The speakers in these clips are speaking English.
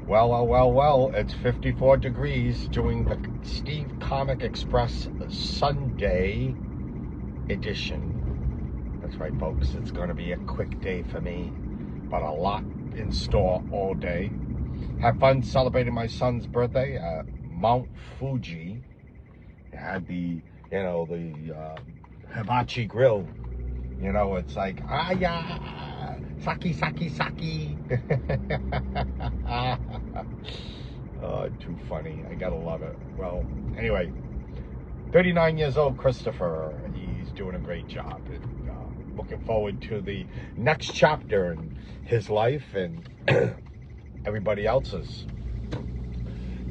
Well, it's 54 degrees doing the Steve Comic Express Sunday edition. That's right, folks. It's going to be a quick day for me, but a lot in store all day. Have fun celebrating my son's birthday at Mount Fuji. I had the hibachi grill. It's like, yeah, saki. Oh, too funny. I gotta love it. Well, anyway, 39 years old, Christopher. He's doing a great job. And, looking forward to the next chapter in his life and everybody else's.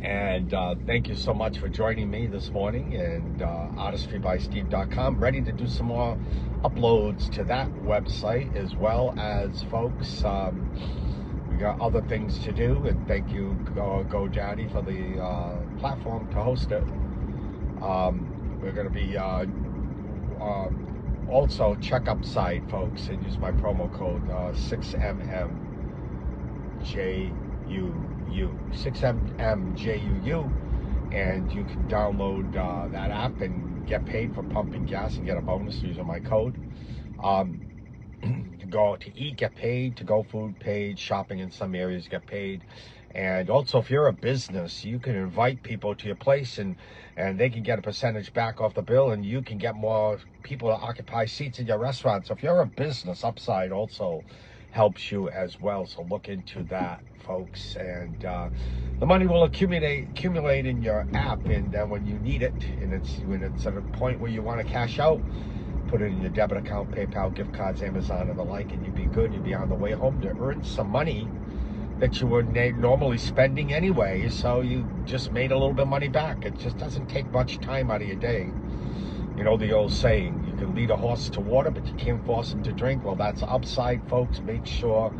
And thank you so much for joining me this morning, and artistrybysteve.com. Ready to do some more uploads to that website, as well as, folks, we got other things to do. And thank you, GoDaddy, for the platform to host it. We're going to be also check Upside, folks, and use my promo code 6MMJUU, and you can download that app and get paid for pumping gas and get a bonus using my code. To go to eat, get paid. To go food, paid. Shopping in some areas, get paid. And also, if you're a business, you can invite people to your place, and they can get a percentage back off the bill, and you can get more people to occupy seats in your restaurant. So if you're a business, Upside also helps you as well. So look into that, folks. And the money will accumulate in your app, and then when you need it, and when it's at a point where you want to cash out, put it in your debit account, PayPal, gift cards, Amazon, and the like, and you'd be good. You'd be on the way home to earn some money that you were normally spending anyway. So you just made a little bit of money back. It just doesn't take much time out of your day. You know the old saying, you can lead a horse to water, but you can't force him to drink. Well, that's Upside, folks. Make sure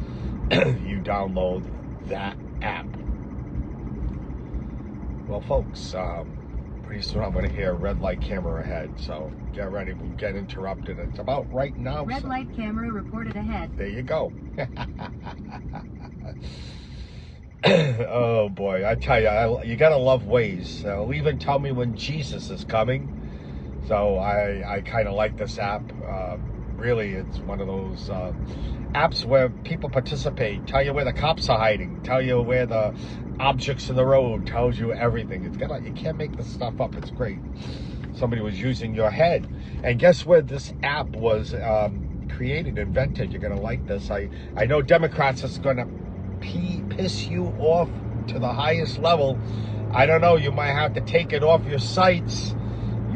you download that app. Well, folks, pretty soon I'm going to hear red light camera ahead. So get ready. We'll get interrupted. It's about right now. Red light camera reported ahead. There you go. Oh, boy. I tell you, you got to love Waze. It'll even tell me when Jesus is coming. So I kind of like this app. Really, it's one of those apps where people participate, tell you where the cops are hiding, tell you where the objects in the road, tells you everything. You can't make this stuff up. It's great. Somebody was using your head. And guess where this app was created, invented? You're going to like this. I know Democrats is going to piss you off to the highest level. I don't know. You might have to take it off your sites.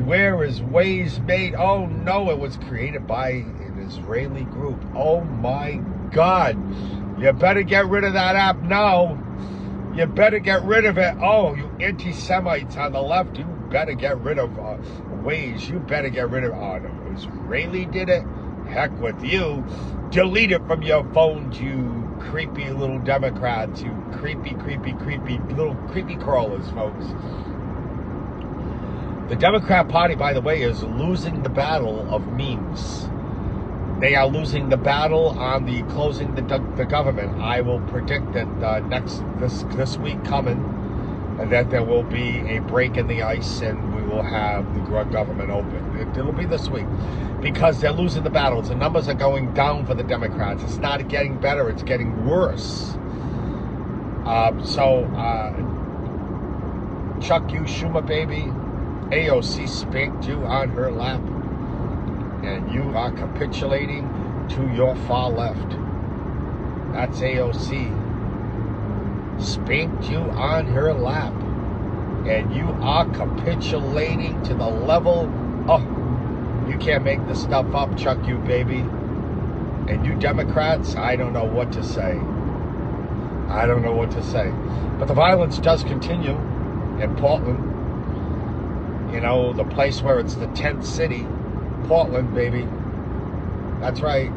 Where is Waze made? Oh no, it was created by an Israeli group. Oh my God. You better get rid of that app now. You better get rid of it. Oh, you anti-Semites on the left, you better get rid of Waze. You better get rid of it. Oh, no, Israeli did it. Heck with you. Delete it from your phones, you creepy little Democrats. You creepy little creepy crawlers, folks. The Democrat Party, by the way, is losing the battle of memes. They are losing the battle on the closing the government. I will predict that this week coming, that there will be a break in the ice, and we will have the government open. It'll be this week, because they're losing the battles. The numbers are going down for the Democrats. It's not getting better. It's getting worse. Chuck you, Schumer baby. AOC spanked you on her lap, and you are capitulating to your far left. That's AOC. Spanked you on her lap, and you are capitulating to the level. Oh, you can't make this stuff up, Chuck you baby. And you Democrats, I don't know what to say. I don't know what to say. But the violence does continue in Portland. You know, the place where it's the 10th city, Portland, baby. That's right.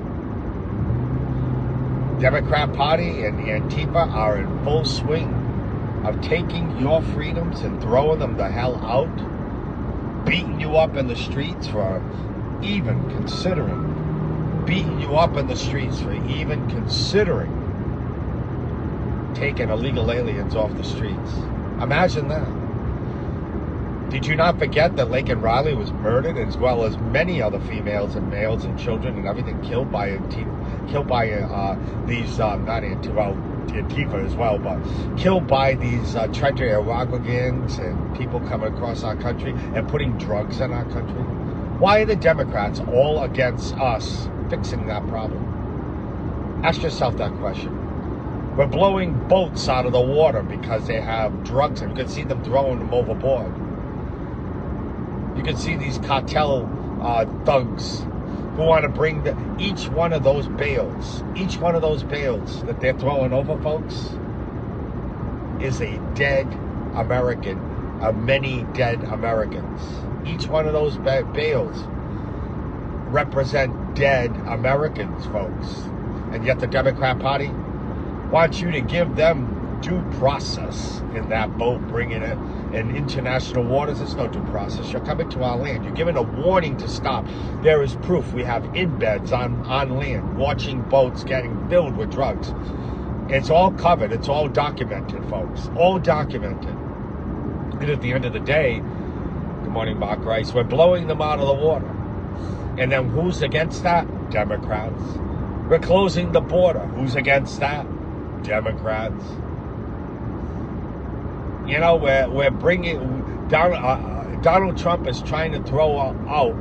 Democrat Party and Antifa are in full swing of taking your freedoms and throwing them the hell out, beating you up in the streets for even considering, taking illegal aliens off the streets. Imagine that. Did you not forget that Laken Riley was murdered, as well as many other females and males and children and everything, killed by these not Antifa as well, but killed by these Treasury Aragua gangs and people coming across our country and putting drugs in our country? Why are the Democrats all against us fixing that problem? Ask yourself that question. We're blowing boats out of the water because they have drugs, and you can see them throwing them overboard. You can see these cartel thugs who want to bring each one of those bales that they're throwing over, folks, is a dead American, many dead Americans. Each one of those bales represent dead Americans, folks. And yet the Democrat Party wants you to give them due process in that boat, bringing it in international waters. There's no due process. You're coming to our land. You're given a warning to stop. There is proof. We have embeds on land, watching boats getting filled with drugs. It's all covered. It's all documented, folks. All documented. And at the end of the day, good morning, Mark Rice, we're blowing them out of the water. And then who's against that? Democrats. We're closing the border. Who's against that? Democrats. You know, we're bringing Donald Trump is trying to throw out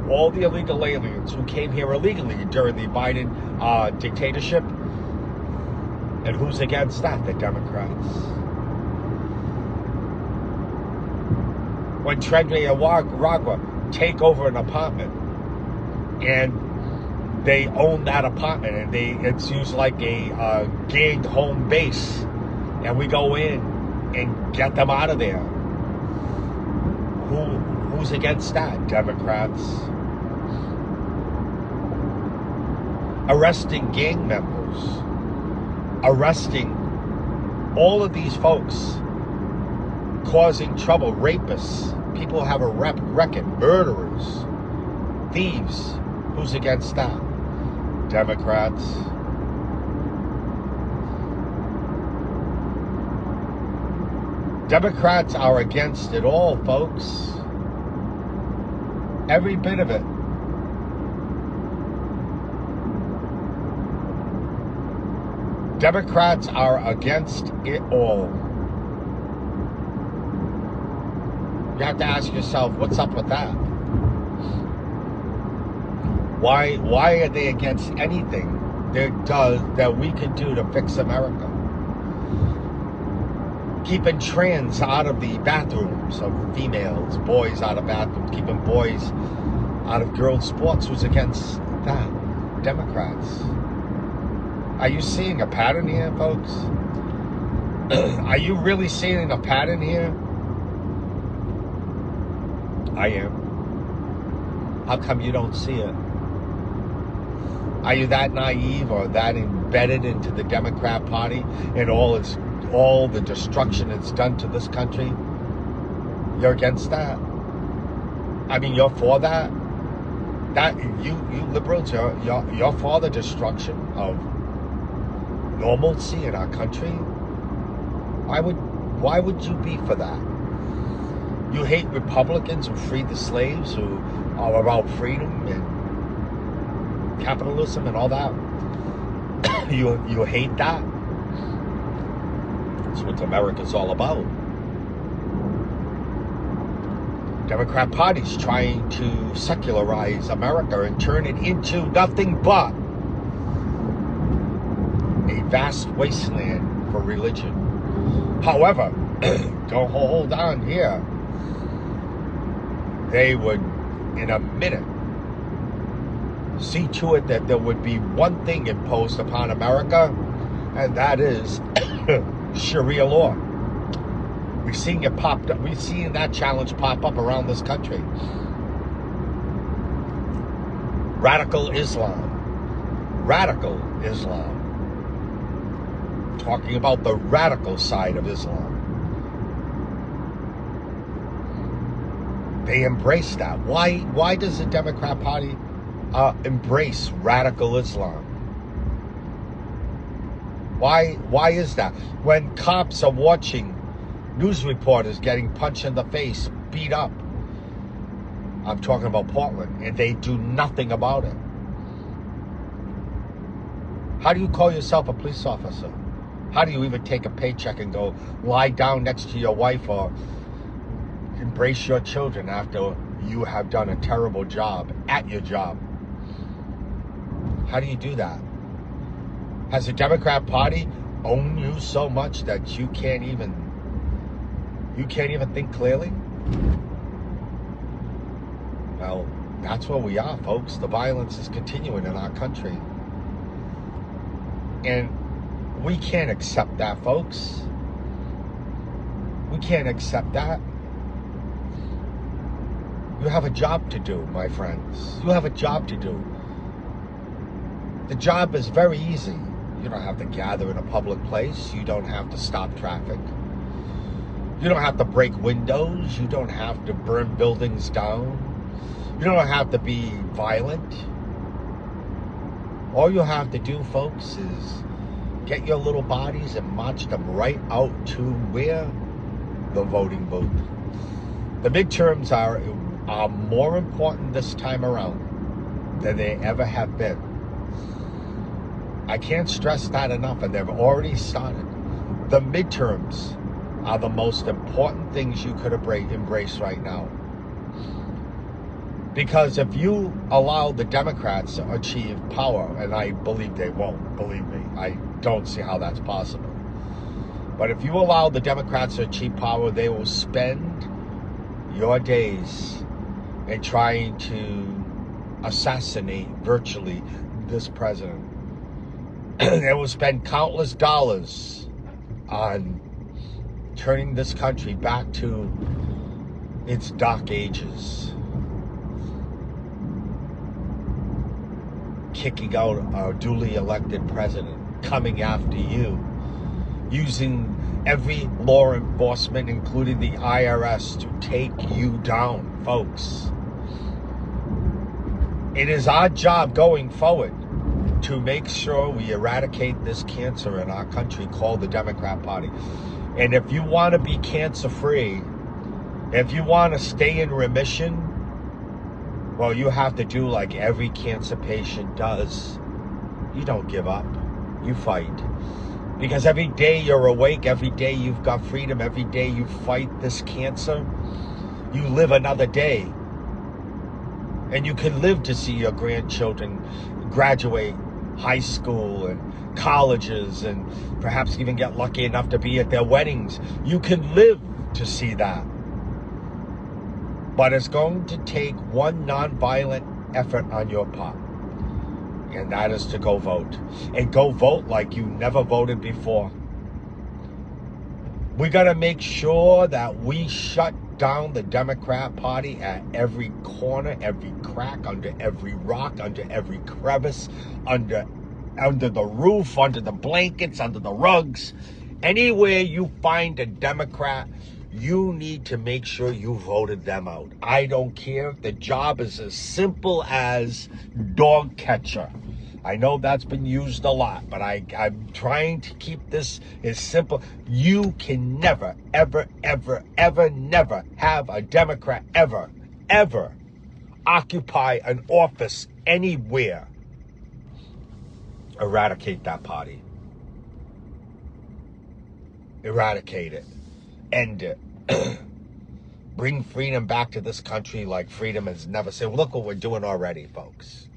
all the illegal aliens who came here illegally during the Biden dictatorship. And who's against that? The Democrats. When Treasury Aragua take over an apartment and they own that apartment and it's used like a gagged home base, and we go in and get them out of there. Who's against that? Democrats. Arresting gang members. Arresting all of these folks. Causing trouble. Rapists. People who have a record. Murderers. Thieves. Who's against that? Democrats. Democrats are against it all, folks. Every bit of it. Democrats are against it all. You have to ask yourself, what's up with that? Why are they against anything that we can do to fix America? Keeping trans out of the bathrooms of females, boys out of bathrooms, keeping boys out of girls' sports. Who's against that? Democrats. Are you seeing a pattern here, folks? Are you really seeing a pattern here? I am. How come you don't see it? Are you that naive or that embedded into the Democrat Party and all the destruction it's done to this country? You're against that? I mean, you're for that? That you liberals, you're for the destruction of normalcy in our country? Why would you be for that? You hate Republicans who freed the slaves, who are about freedom and capitalism and all that. You hate that? That's what America's all about. Democrat Party's trying to secularize America and turn it into nothing but a vast wasteland for religion. However, don't hold on here. They would, in a minute, see to it that there would be one thing imposed upon America, and that is Sharia law. We've seen it popped up. We've seen that challenge pop up around this country. Radical Islam. Radical Islam. Talking about the radical side of Islam. They embrace that. Why does the Democrat Party embrace radical Islam? Why is that? When cops are watching news reporters getting punched in the face, beat up, I'm talking about Portland, and they do nothing about it. How do you call yourself a police officer? How do you even take a paycheck and go lie down next to your wife or embrace your children after you have done a terrible job at your job? How do you do that? Has the Democrat Party owned you so much that you can't even think clearly? Well, that's where we are, folks. The violence is continuing in our country. And we can't accept that, folks. We can't accept that. You have a job to do, my friends. You have a job to do. The job is very easy. You don't have to gather in a public place. You don't have to stop traffic. You don't have to break windows. You don't have to burn buildings down. You don't have to be violent. All you have to do, folks, is get your little bodies and march them right out to where? The voting booth. The midterms are more important this time around than they ever have been. I can't stress that enough, and they've already started. The midterms are the most important things you could embrace right now. Because if you allow the Democrats to achieve power, and I believe they won't, believe me, I don't see how that's possible. But if you allow the Democrats to achieve power, they will spend your days in trying to assassinate virtually this president. They will spend countless dollars on turning this country back to its dark ages. Kicking out a duly elected president, coming after you, using every law enforcement, including the IRS, to take you down, folks. It is our job going forward to make sure we eradicate this cancer in our country called the Democrat Party. And if you want to be cancer-free, if you want to stay in remission, well, you have to do like every cancer patient does. You don't give up. You fight. Because every day you're awake, every day you've got freedom, every day you fight this cancer, you live another day. And you can live to see your grandchildren graduate high school and colleges and perhaps even get lucky enough to be at their weddings. You can live to see that. But it's going to take one nonviolent effort on your part. And that is to go vote. And go vote like you never voted before. We got to make sure that we shut down the Democrat Party at every corner, every crack, under every rock, under every crevice, under the roof, under the blankets, under the rugs. Anywhere you find a Democrat, you need to make sure you voted them out. I don't care if the job is as simple as dog catcher. I know that's been used a lot, but I'm trying to keep this as simple. You can never, ever, ever, ever, never have a Democrat ever occupy an office anywhere. Eradicate that party. Eradicate it. End it. Bring freedom back to this country like freedom has never seen. Look what we're doing already, folks.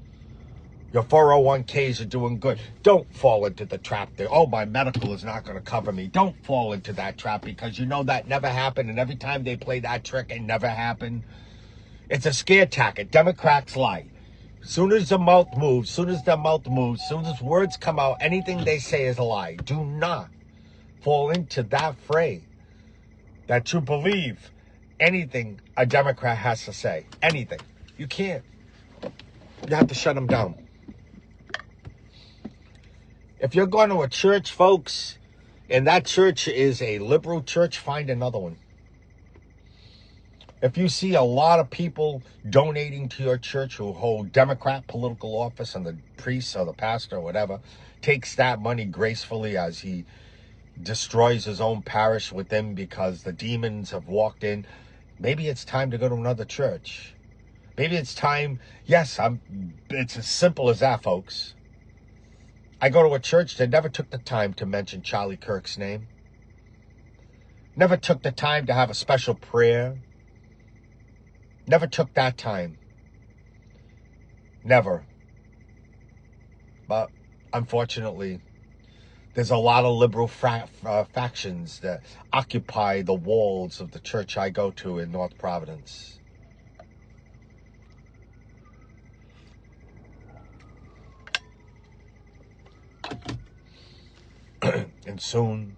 Your 401ks are doing good. Don't fall into the trap there. Oh, my medical is not going to cover me. Don't fall into that trap, because you know that never happened. And every time they play that trick, it never happened. It's a scare tactic. Democrats lie. Soon as the mouth moves, soon as words come out, anything they say is a lie. Do not fall into that fray that you believe anything a Democrat has to say. Anything. You can't. You have to shut them down. If you're going to a church, folks, and that church is a liberal church, find another one. If you see a lot of people donating to your church who hold Democrat political office, and the priest or the pastor or whatever takes that money gracefully as he destroys his own parish within because the demons have walked in, maybe it's time to go to another church. Maybe it's time. Yes, it's as simple as that, folks. I go to a church that never took the time to mention Charlie Kirk's name. Never took the time to have a special prayer. Never took that time. Never. But unfortunately, there's a lot of liberal factions that occupy the walls of the church I go to in North Providence. And soon,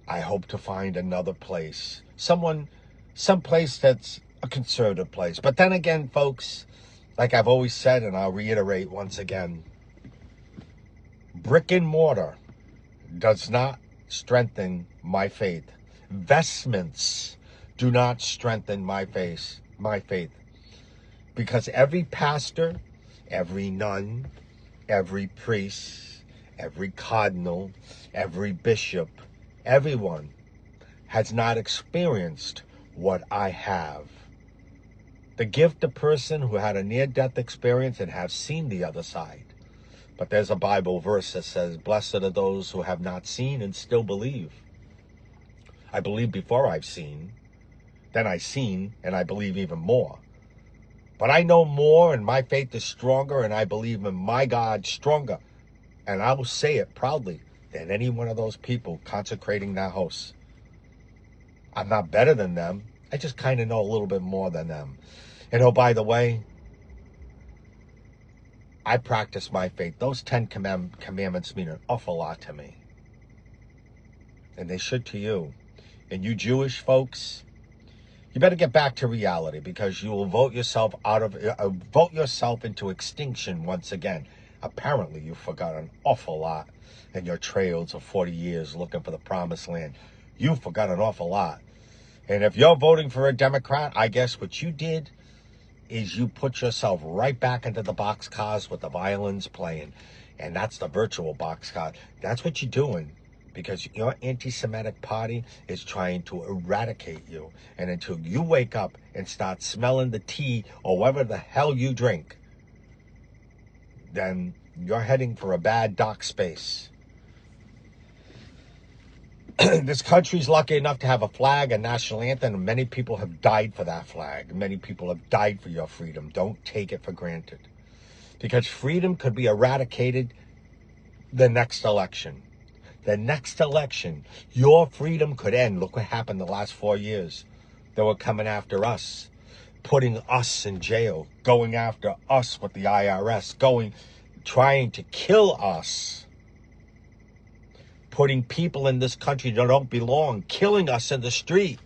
I hope to find another place. Someplace that's a conservative place. But then again, folks, like I've always said, and I'll reiterate once again, brick and mortar does not strengthen my faith. Vestments do not strengthen my faith. Because every pastor, every nun, every priest, every cardinal, every bishop, everyone has not experienced what I have. The gift of person who had a near-death experience and have seen the other side. But there's a Bible verse that says, blessed are those who have not seen and still believe. I believe before I've seen, then I've seen, and I believe even more. But I know more, and my faith is stronger, and I believe in my God stronger. And I will say it proudly than any one of those people consecrating that house. I'm not better than them. I just kind of know a little bit more than them. And oh, by the way, I practice my faith. Those 10 commandments mean an awful lot to me. And they should to you. And you Jewish folks, you better get back to reality, because you will vote yourself into extinction once again. Apparently, you forgot an awful lot in your trails of 40 years looking for the promised land. You forgot an awful lot. And if you're voting for a Democrat, I guess what you did is you put yourself right back into the boxcars with the violins playing. And that's the virtual boxcar. That's what you're doing, because your anti-Semitic party is trying to eradicate you. And until you wake up and start smelling the tea or whatever the hell you drink, then you're heading for a bad dark space. This country's lucky enough to have a flag, a national anthem, and many people have died for that flag. Many people have died for your freedom. Don't take it for granted. Because freedom could be eradicated the next election. The next election, your freedom could end. Look what happened the last 4 years. They were coming after us, putting us in jail, going after us with the IRS, trying to kill us. Putting people in this country that don't belong, killing us in the street,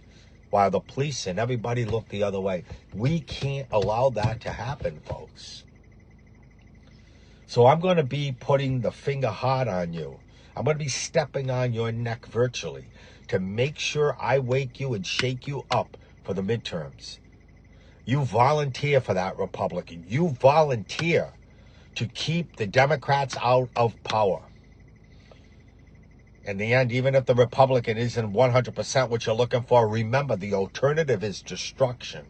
while the police and everybody look the other way. We can't allow that to happen, folks. So I'm going to be putting the finger hard on you. I'm going to be stepping on your neck virtually to make sure I wake you and shake you up for the midterms. You volunteer for that, Republican. You volunteer to keep the Democrats out of power. In the end, even if the Republican isn't 100% what you're looking for, remember the alternative is destruction.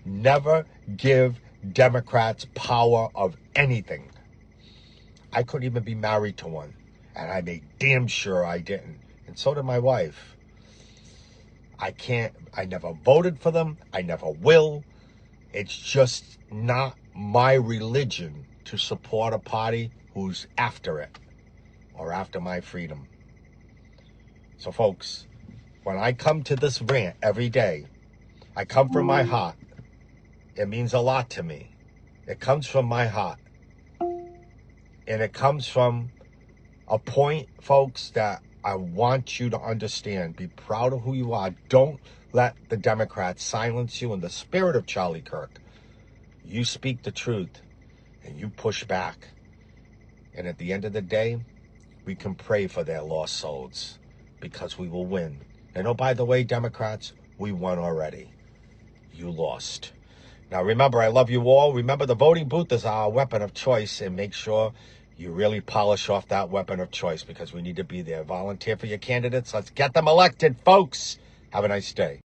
Never give Democrats power of anything. I couldn't even be married to one, and I made damn sure I didn't. And so did my wife. I never voted for them. I never will. It's just not my religion to support a party who's after it or after my freedom. So, folks, when I come to this rant every day, I come from my heart. It means a lot to me. It comes from my heart. And it comes from a point, folks, that I want you to understand. Be proud of who you are. Don't let the Democrats silence you in the spirit of Charlie Kirk. You speak the truth and you push back. And at the end of the day, we can pray for their lost souls, because we will win. And oh, by the way, Democrats, we won already. you lost. Now, remember, I love you all. Remember, the voting booth is our weapon of choice, and make sure you really polish off that weapon of choice because we need to be there. Volunteer for your candidates. Let's get them elected, folks. Have a nice day.